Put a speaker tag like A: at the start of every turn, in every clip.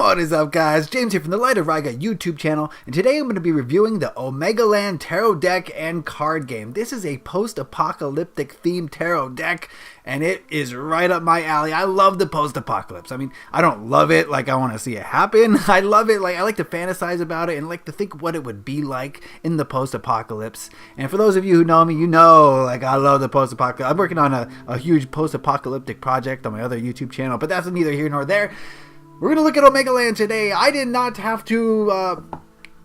A: What is up, guys? James here from the Light of Riga YouTube channel, and today I'm going to be reviewing the Omegaland Tarot deck and card game. This is a post-apocalyptic themed tarot deck, and it is right up my alley. I love the post-apocalypse. I mean, I don't love it like I want to see it happen. I love it like I like to fantasize about it and like to think what it would be like in the post-apocalypse. And for those of you who know me, you know like I love the post-apocalypse. I'm working on a huge post-apocalyptic project on my other YouTube channel, but that's neither here nor there. We're going to look at Omegaland today. I did not have to...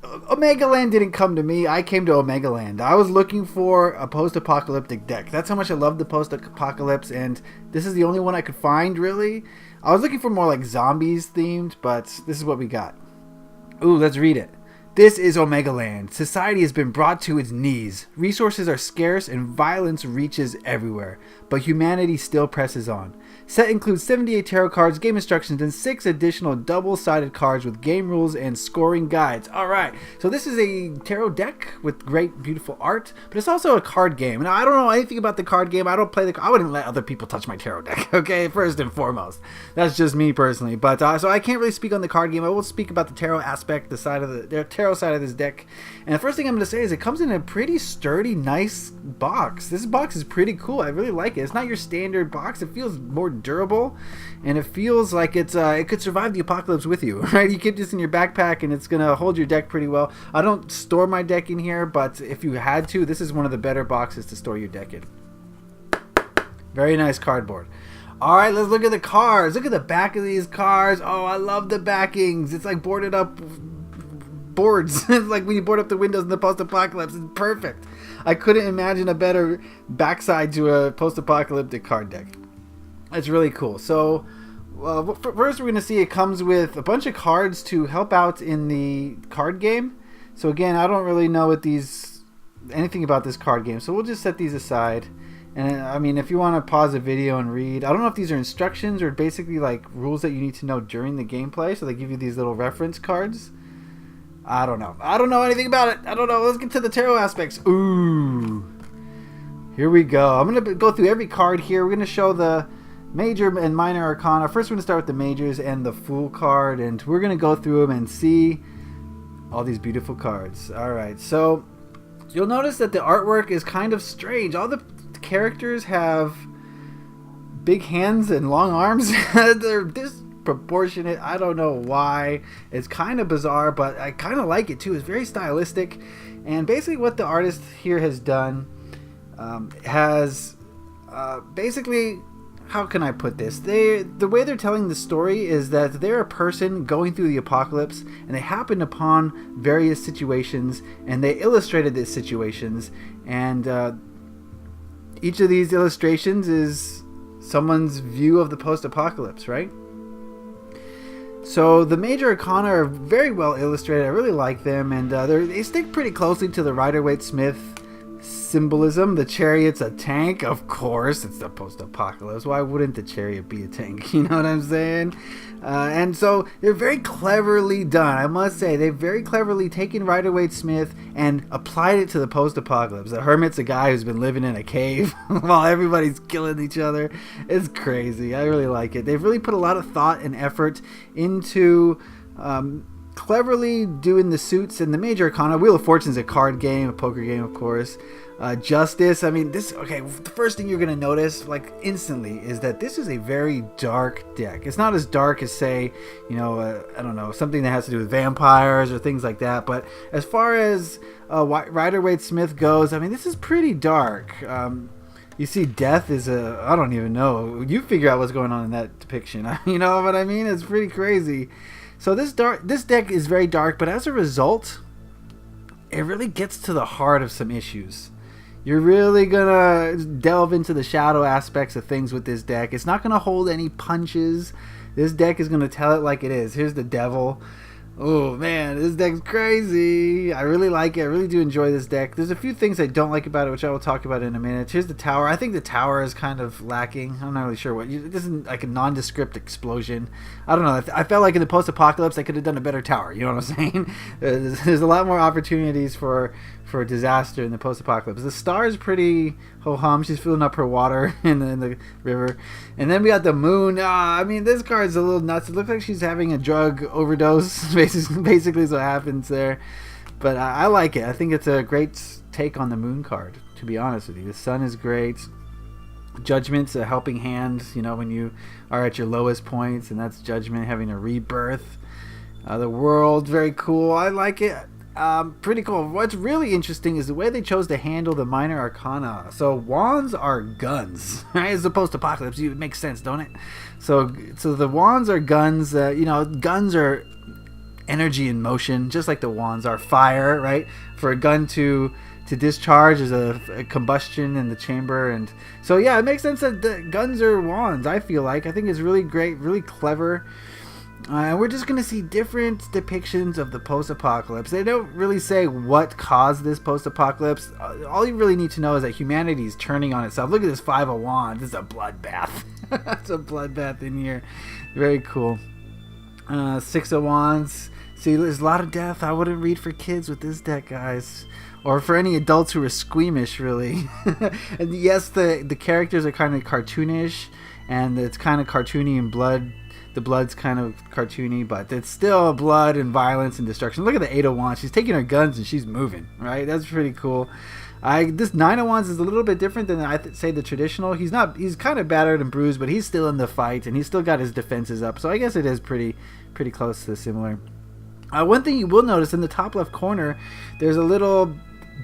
A: Omegaland didn't come to me. I came to Omegaland. I was looking for a post-apocalyptic deck. That's how much I love the post-apocalypse, and this is the only one I could find, really. I was looking for more like zombies themed, but this is what we got. Ooh, let's read it. This is Omegaland. Society has been brought to its knees. Resources are scarce and violence reaches everywhere. But humanity still presses on. Set includes 78 tarot cards, game instructions, and 6 additional double-sided cards with game rules and scoring guides. Alright, so this is a tarot deck with great, beautiful art, but it's also a card game. Now, I don't know anything about the card game. I don't play I wouldn't let other people touch my tarot deck, okay? First and foremost. That's just me personally. But so I can't really speak on the card game. I will speak about the tarot aspect, the tarot side of this deck. And the first thing I'm going to say is it comes in a pretty sturdy, nice box. This box is pretty cool. I really like it. It's not your standard box. It feels more durable, and it feels like it could survive the apocalypse with you, right? You keep this in your backpack and it's gonna hold your deck pretty well. I don't store my deck in here, but if you had to, this is one of the better boxes to store your deck in. Very nice cardboard. Alright, let's look at the cards. Look at the back of these cards. Oh, I love the backings. It's like boarded up boards. It's like when you board up the windows in the post-apocalypse. It's perfect. I couldn't imagine a better backside to a post-apocalyptic card deck. That's really cool. So first we're going to see it comes with a bunch of cards to help out in the card game. So again, I don't really know anything about this card game, so we'll just set these aside. And I mean, if you want to pause the video and read, I don't know if these are instructions or basically like rules that you need to know during the gameplay. So they give you these little reference cards. I don't know. I don't know anything about it. I don't know. Let's get to the tarot aspects. Ooh. Here we go. I'm going to go through every card here. We're going to show the major and minor arcana. First, we're going to start with the majors and the Fool card, and we're going to go through them and see all these beautiful cards. Alright, so you'll notice that the artwork is kind of strange. All the characters have big hands and long arms. They're disproportionate. I don't know why. It's kind of bizarre, but I kind of like it too. It's very stylistic, and basically what the artist here has done basically, how can I put this? The way they're telling the story is that they're a person going through the apocalypse, and they happened upon various situations, and they illustrated these situations, and each of these illustrations is someone's view of the post-apocalypse, right? So the major arcana are very well illustrated. I really like them, and they stick pretty closely to the Rider-Waite-Smith symbolism. The chariot's a tank, of course. It's the post-apocalypse. Why wouldn't the chariot be a tank? You know what I'm saying? And so they're very cleverly done. I must say, they've very cleverly taken Rider-Waite-Smith and applied it to the post-apocalypse. The hermit's a guy who's been living in a cave while everybody's killing each other. It's crazy. I really like it. They've really put a lot of thought and effort into cleverly doing the suits and the major arcana. Wheel of Fortune's a card game, a poker game, of course. Justice, I mean, the first thing you're going to notice, like, instantly, is that this is a very dark deck. It's not as dark as, say, I don't know, something that has to do with vampires or things like that, but as far as Rider-Waite-Smith goes, I mean, this is pretty dark. You see death is I don't even know. You figure out what's going on in that depiction. You know what I mean? It's pretty crazy. So this deck is very dark, but as a result, it really gets to the heart of some issues. You're really gonna delve into the shadow aspects of things with this deck. It's not gonna hold any punches. This deck is gonna tell it like it is. Here's the devil. Oh man, this deck's crazy. I really like it. I really do enjoy this deck. There's a few things I don't like about it, which I will talk about in a minute. Here's the tower. I think the tower is kind of lacking. I'm not really sure what. This isn't like a nondescript explosion. I don't know. I felt like in the post-apocalypse, I could have done a better tower. You know what I'm saying? There's a lot more opportunities for disaster in the post-apocalypse. The star is pretty ho-hum. She's filling up her water in the river. And then we got the moon. I mean, this card's a little nuts. It looks like she's having a drug overdose. Basically is what happens there. But I like it. I think it's a great take on the moon card, to be honest with you. The sun is great. Judgment's a helping hand, you know, when you are at your lowest points, and that's Judgment having a rebirth. The world, very cool. I like it. Pretty cool. What's really interesting is the way they chose to handle the minor arcana. So wands are guns, right? As opposed to apocalypse, it makes sense, don't it? So the wands are guns. You know, guns are energy in motion, just like the wands are fire, right? For a gun to discharge is a combustion in the chamber, and so yeah, it makes sense that the guns are wands. I think it's really great, really clever. And we're just going to see different depictions of the post-apocalypse. They don't really say what caused this post-apocalypse. All you really need to know is that humanity is turning on itself. Look at this Five of Wands. It's a bloodbath. It's a bloodbath in here. Very cool. Six of Wands. See, there's a lot of death. I wouldn't read for kids with this deck, guys. Or for any adults who are squeamish, really. And yes, the characters are kind of cartoonish. And it's kind of cartoony in blood. The blood's kind of cartoony, but it's still blood and violence and destruction. Look at the Eight of Wands. She's taking her guns and she's moving, right? That's pretty cool. This Nine of Wands is a little bit different than say the traditional. He's kind of battered and bruised, but he's still in the fight and he's still got his defenses up. So I guess it is pretty close to similar. One thing you will notice in the top left corner, there's a little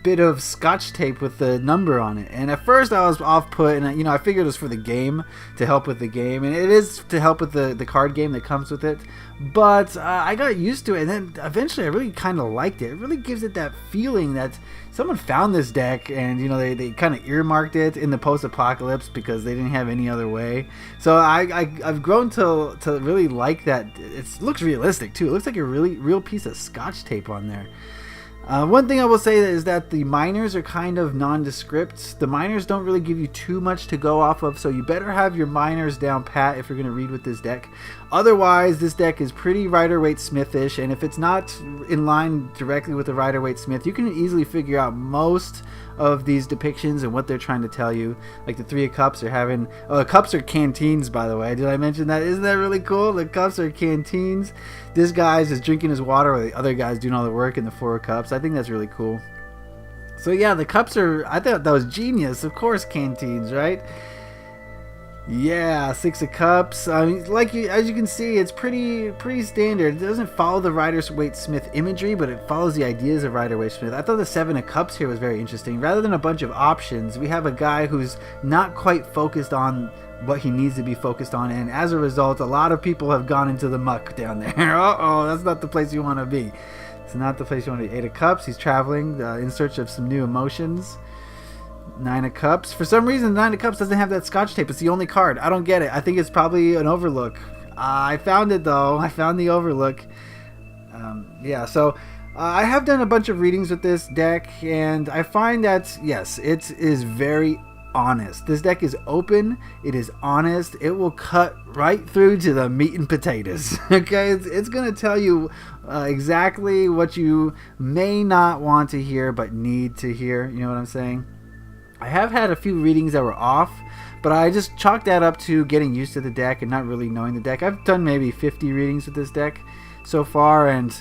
A: bit of scotch tape with the number on it, and at first I was off put, and I figured it was for the game, to help with the game, and it is to help with the card game that comes with it, but I got used to it, and then eventually I really kind of liked it. It really gives it that feeling that someone found this deck and they kind of earmarked it in the post-apocalypse because they didn't have any other way. So I've grown to really like that. It looks realistic too. It looks like a really real piece of scotch tape on there. One thing I will say is that the minors are kind of nondescript. The minors don't really give you too much to go off of, so you better have your minors down pat if you're going to read with this deck. Otherwise, this deck is pretty Rider-Waite-Smith-ish, and if it's not in line directly with the Rider-Waite-Smith, you can easily figure out most of these depictions and what they're trying to tell you. Like the Three of Cups are having... Oh, cups are canteens, by the way. Did I mention that? Isn't that really cool? The cups are canteens. This guy's just drinking his water while the other guy's doing all the work in the Four of Cups. I think that's really cool. So yeah, the cups are... I thought that was genius. Of course, canteens, right? Yeah, Six of Cups. I mean, as you can see, it's pretty standard. It doesn't follow the Rider-Waite-Smith imagery, but it follows the ideas of Rider-Waite-Smith. I thought the Seven of Cups here was very interesting. Rather than a bunch of options, we have a guy who's not quite focused on what he needs to be focused on, and as a result, a lot of people have gone into the muck down there. Uh-oh, that's not the place you want to be. It's not the place you want to be. Eight of Cups, he's traveling in search of some new emotions. Nine of Cups. For some reason, Nine of Cups doesn't have that scotch tape. It's the only card. I don't get it. I think it's probably an overlook. I found it, though. I found the overlook. Yeah, so I have done a bunch of readings with this deck, and I find that, yes, it is very honest. This deck is open. It is honest. It will cut right through to the meat and potatoes. Okay? It's going to tell you exactly what you may not want to hear, but need to hear. You know what I'm saying? I have had a few readings that were off, but I just chalked that up to getting used to the deck and not really knowing the deck. I've done maybe 50 readings with this deck so far, and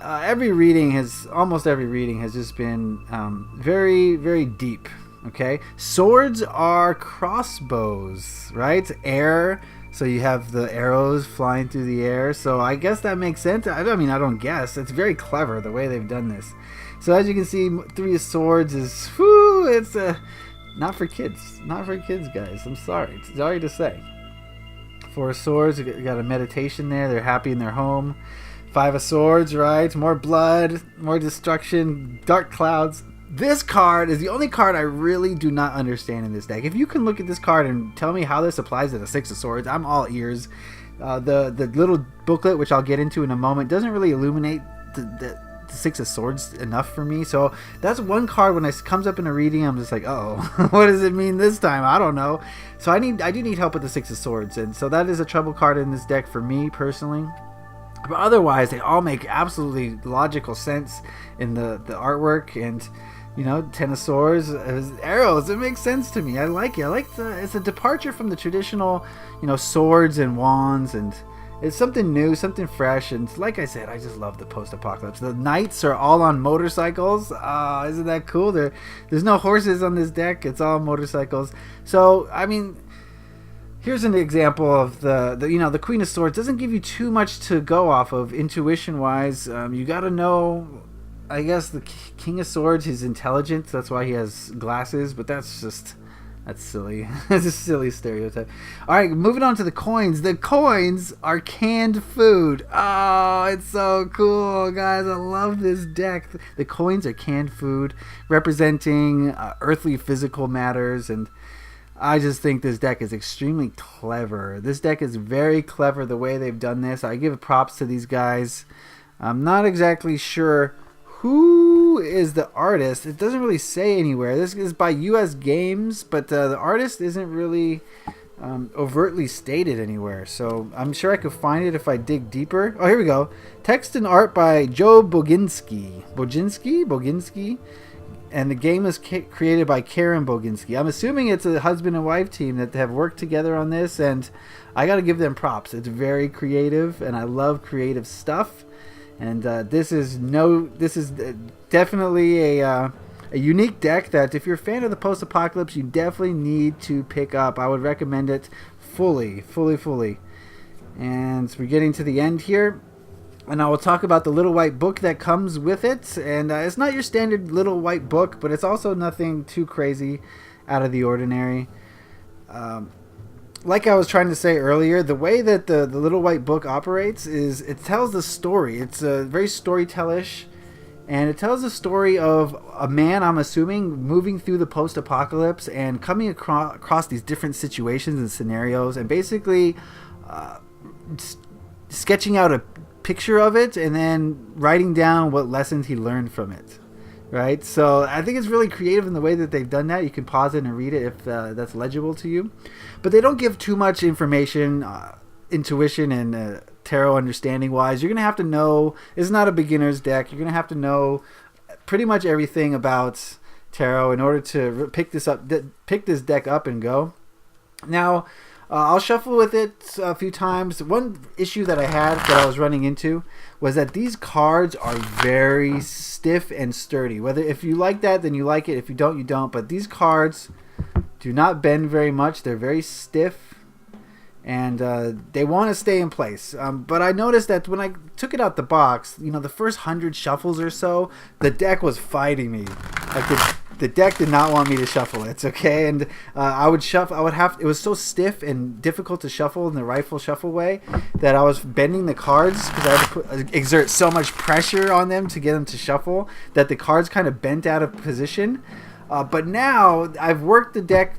A: almost every reading has just been very, very deep. Okay, swords are crossbows, right? Air, so you have the arrows flying through the air. So I guess that makes sense. I don't guess. It's very clever the way they've done this. So as you can see, Three of Swords is, it's not for kids. Not for kids, guys. I'm sorry. Sorry to say. Four of Swords, you got a meditation there. They're happy in their home. Five of Swords, right? More blood, more destruction, dark clouds. This card is the only card I really do not understand in this deck. If you can look at this card and tell me how this applies to the Six of Swords, I'm all ears. The little booklet, which I'll get into in a moment, doesn't really illuminate the Six of Swords enough for me. So that's one card when it comes up in a reading, I'm just like, oh, what does it mean this time? I don't know. So I do need help with the Six of Swords, and so that is a trouble card in this deck for me personally. But otherwise, they all make absolutely logical sense in the artwork, and you know, Ten of Swords, arrows. It makes sense to me. I like it. It's a departure from the traditional, you know, swords and wands, and it's something new, something fresh. And like I said, I just love the post-apocalypse. The knights are all on motorcycles. Isn't that cool? There's no horses on this deck. It's all motorcycles. So I mean, here's an example of the Queen of Swords. Doesn't give you too much to go off of intuition wise. You got to know, I guess, the King of Swords, he's intelligent, that's why he has glasses, but that's silly. It's a silly stereotype. Alright, moving on to the coins. The coins are canned food. Oh, it's so cool, guys. I love this deck. The coins are canned food, representing earthly physical matters, and I just think this deck is extremely clever. This deck is very clever the way they've done this. I give props to these guys. I'm not exactly sure who is the artist. It doesn't really say anywhere. This is by US Games, but the artist isn't really overtly stated anywhere. So I'm sure I could find it if I dig deeper. Oh, here we go. Text and art by Joe Boginski. Boginski? And the game is created by Karen Boginski. I'm assuming it's a husband and wife team that have worked together on this, and I got to give them props. It's very creative, and I love creative stuff. And this is definitely a unique deck that, if you're a fan of the post-apocalypse, you definitely need to pick up. I would recommend it fully. And we're getting to the end here, and I will talk about the little white book that comes with it. And it's not your standard little white book, but it's also nothing too crazy out of the ordinary. Like I was trying to say earlier, the way that the little white book operates is it tells the story. It's very storytellish, and it tells the story of a man, I'm assuming, moving through the post-apocalypse and coming across these different situations and scenarios, and basically sketching out a picture of it and then writing down what lessons he learned from it. Right? So I think it's really creative in the way that they've done that. You can pause it and read it if that's legible to you. But they don't give too much information, intuition, and tarot understanding wise. You're going to have to know, it's not a beginner's deck. You're going to have to know pretty much everything about tarot in order to pick this deck up and go. Now, I'll shuffle with it a few times. One issue that I had that I was running into was that these cards are very stiff and sturdy. If you like that, then you like it. If you don't, you don't. But these cards do not bend very much. They're very stiff, and they want to stay in place. But I noticed that when I took it out the box, you know, the first 100 shuffles or so, the deck was fighting me. Like the deck did not want me to shuffle it, okay? And it was so stiff and difficult to shuffle in the rifle shuffle way that I was bending the cards because I had to exert so much pressure on them to get them to shuffle that the cards kind of bent out of position. But now I've worked this deck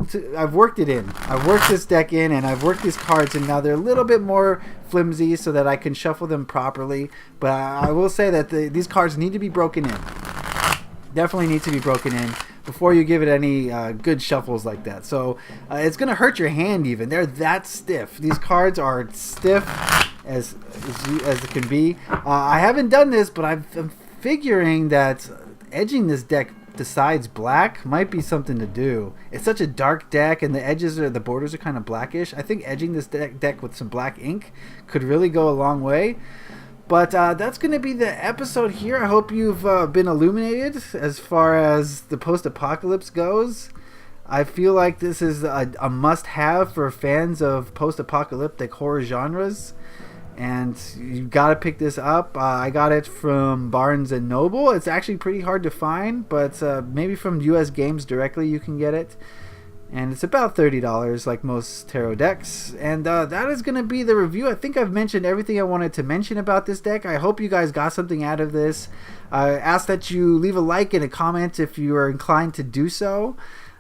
A: in, and I've worked these cards, and now they're a little bit more flimsy so that I can shuffle them properly. But I will say that these cards need to be broken in. Definitely need to be broken in before you give it any good shuffles like that. So it's going to hurt your hand even. They're that stiff. These cards are stiff as it can be. I haven't done this, but I'm figuring that edging this deck besides black might be something to do. It's such a dark deck, and the borders are kind of blackish. I think edging this deck with some black ink could really go a long way. But that's going to be the episode here. I hope you've been illuminated as far as the post-apocalypse goes. I feel like this is a must-have for fans of post-apocalyptic horror genres. And you got to pick this up. I got it from Barnes & Noble. It's actually pretty hard to find, but maybe from US Games directly you can get it. And it's about $30 like most tarot decks. And that is going to be the review. I think I've mentioned everything I wanted to mention about this deck. I hope you guys got something out of this. I ask that you leave a like and a comment if you are inclined to do so.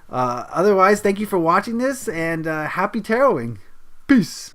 A: Otherwise, thank you for watching this, and happy taroting. Peace.